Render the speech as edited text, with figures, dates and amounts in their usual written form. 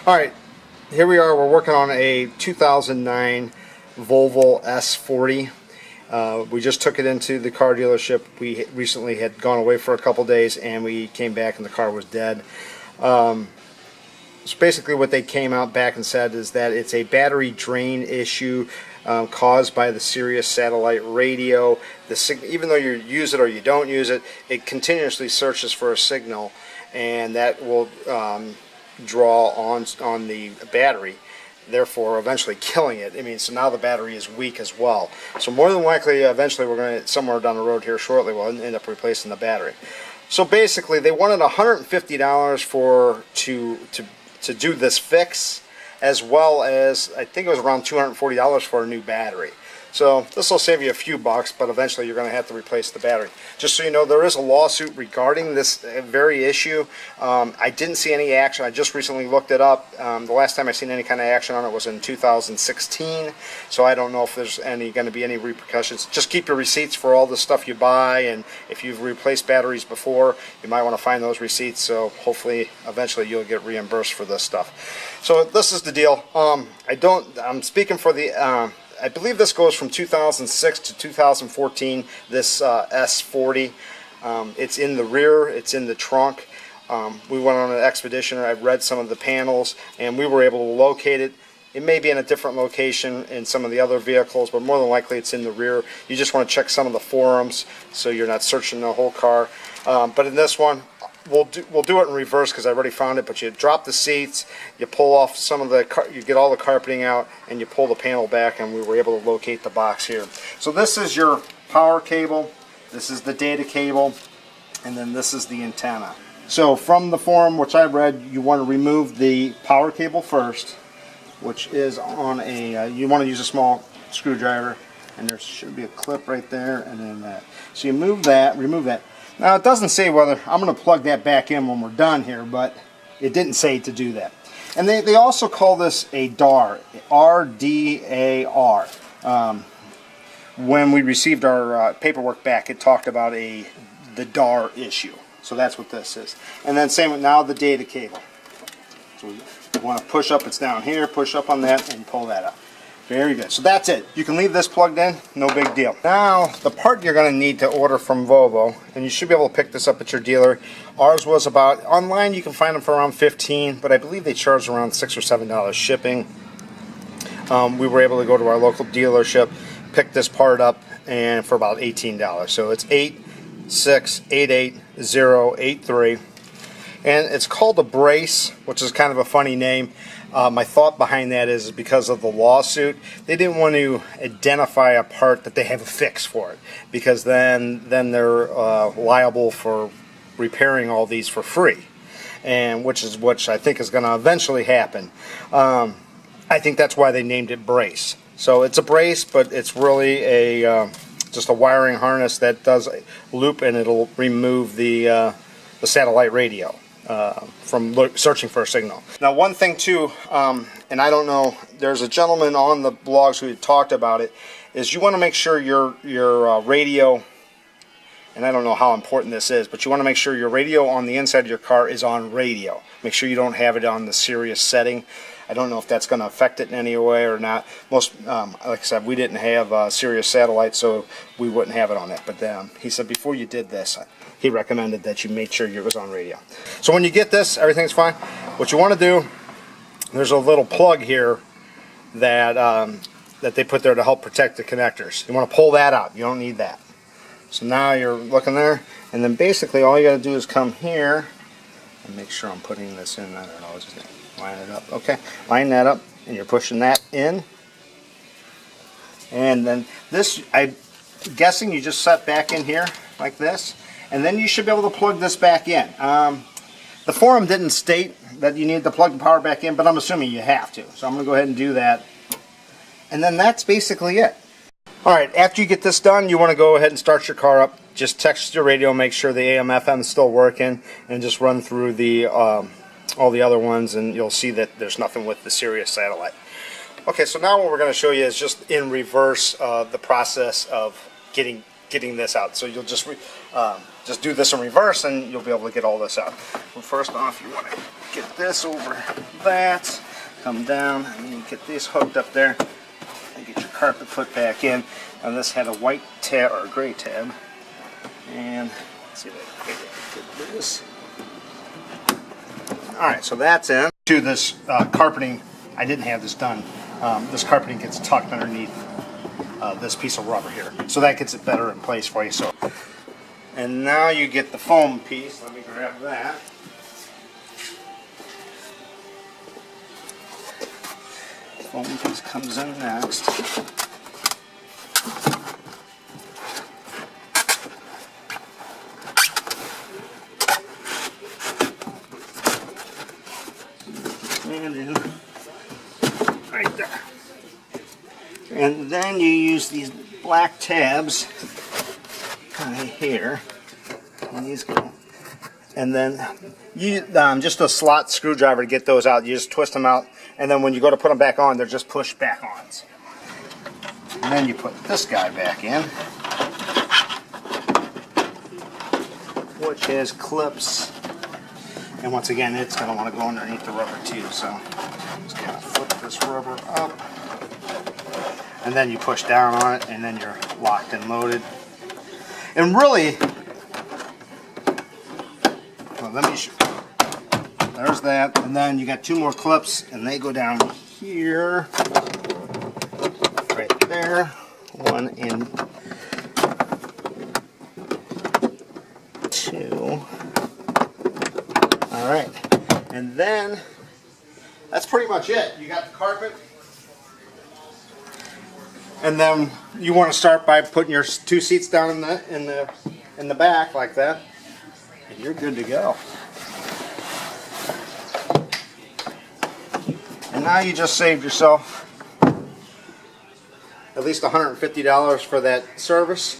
Alright, here we are. We're working on a 2009 Volvo S40. We just took it into the car dealership. We recently had gone away for a couple days and we came back and the car was dead. So basically what they came out back and said is that it's a battery drain issue caused by the Sirius satellite radio. Even though you use it or you don't use it, it continuously searches for a signal, and that will draw on the battery, therefore eventually killing it. I mean, so now the battery is weak as well. So more than likely, eventually we're going to, somewhere down the road here shortly, we'll end up replacing the battery. So basically, they wanted $150 to do this fix, as well as I think it was around $240 for a new battery. So this will save you a few bucks, but eventually you're going to have to replace the battery. Just so you know, there is a lawsuit regarding this very issue. I didn't see any action. I just recently looked it up. The last time I seen any kind of action on it was in 2016. So I don't know if there's going to be any repercussions. Just keep your receipts for all the stuff you buy, and if you've replaced batteries before, you might want to find those receipts. So hopefully, eventually, you'll get reimbursed for this stuff. So this is the deal. I'm speaking for the. I believe this goes from 2006 to 2014, this S40. It's in the rear, it's in the trunk. We went on an expedition, I've read some of the panels, and we were able to locate it. It may be in a different location in some of the other vehicles, but more than likely it's in the rear. You just want to check some of the forums so you're not searching the whole car. But in this one, we'll do it in reverse because I already found it. But you drop the seats, you pull off some of the, you get all the carpeting out, and you pull the panel back, and we were able to locate the box here. So this is your power cable, this is the data cable, and then this is the antenna. So from the forum which I read, you want to remove the power cable first, which is on a, you want to use a small screwdriver, and there should be a clip right there, and then that. So you remove that. Now it doesn't say whether I'm going to plug that back in when we're done here, but it didn't say to do that. And they also call this a DAR, R-D-A-R. When we received our paperwork back, it talked about the DAR issue. So that's what this is. And then same with now the data cable. So we want to push up, it's down here, push up on that, and pull that up. Very good. So that's it. You can leave this plugged in, no big deal. Now, the part you're going to need to order from Volvo, and you should be able to pick this up at your dealer. Ours was about, online you can find them for around $15, but I believe they charge around $6 or7 shipping. We were able to go to our local dealership, pick this part up, and for about $18. So it's 8688083. And it's called a brace, which is kind of a funny name. My thought behind that is because of the lawsuit, they didn't want to identify a part that they have a fix for it, because then they're liable for repairing all these for free, and which I think is going to eventually happen. I think that's why they named it brace. So it's a brace, but it's really a just a wiring harness that does loop, and it'll remove the satellite radio from searching for a signal. Now one thing too, and I don't know, there's a gentleman on the blogs who talked about it, is you want to make sure your radio, and I don't know how important this is, but you want to make sure your radio on the inside of your car is on radio. Make sure you don't have it on the Sirius setting. I don't know if that's going to affect it in any way or not. Most, like I said, we didn't have Sirius satellite, so we wouldn't have it on it. But he said before you did this, he recommended that you made sure it was on radio. So when you get this, everything's fine. What you want to do, there's a little plug here that that they put there to help protect the connectors. You want to pull that out. You don't need that. So now you're looking there, and then basically all you got to do is come here and make sure I'm putting this in. I don't know, just line it up. Okay, line that up, and you're pushing that in. And then this, I'm guessing you just set back in here like this, and then you should be able to plug this back in. The forum didn't state that you need to plug the power back in, but I'm assuming you have to. So I'm going to go ahead and do that. And then that's basically it. Alright, after you get this done, you want to go ahead and start your car up. Just text your radio, make sure the AM/FM is still working, and just run through the all the other ones, and you'll see that there's nothing with the Sirius satellite. Okay, so now what we're going to show you is just in reverse the process of getting this out. So you'll just just do this in reverse and you'll be able to get all this out. Well, first off, you want to get this over that, come down, and then you get this hooked up there, and get your carpet put back in. And this had a white tab, or a gray tab, and let's see if I can get this. Alright, so that's in. To this carpeting, I didn't have this done. This carpeting gets tucked underneath this piece of rubber here. So that gets it better in place for you. So, and now you get the foam piece. Let me grab that. Foam piece comes in next. And in right there. And then you use these black tabs kind of here. And these go. And then you just a slot screwdriver to get those out. You just twist them out, and then when you go to put them back on, they're just push back ons. And then you put this guy back in, which has clips. And once again, it's going to want to go underneath the rubber too. So just kind of flip this rubber up, and then you push down on it, and then you're locked and loaded. And really, well, let me show you. There's that, and then you got two more clips, and they go down here, right there, one and two. All right, and then that's pretty much it. You got the carpet, and then you want to start by putting your two seats down in the back like that, and you're good to go. And now you just saved yourself at least $150 for that service.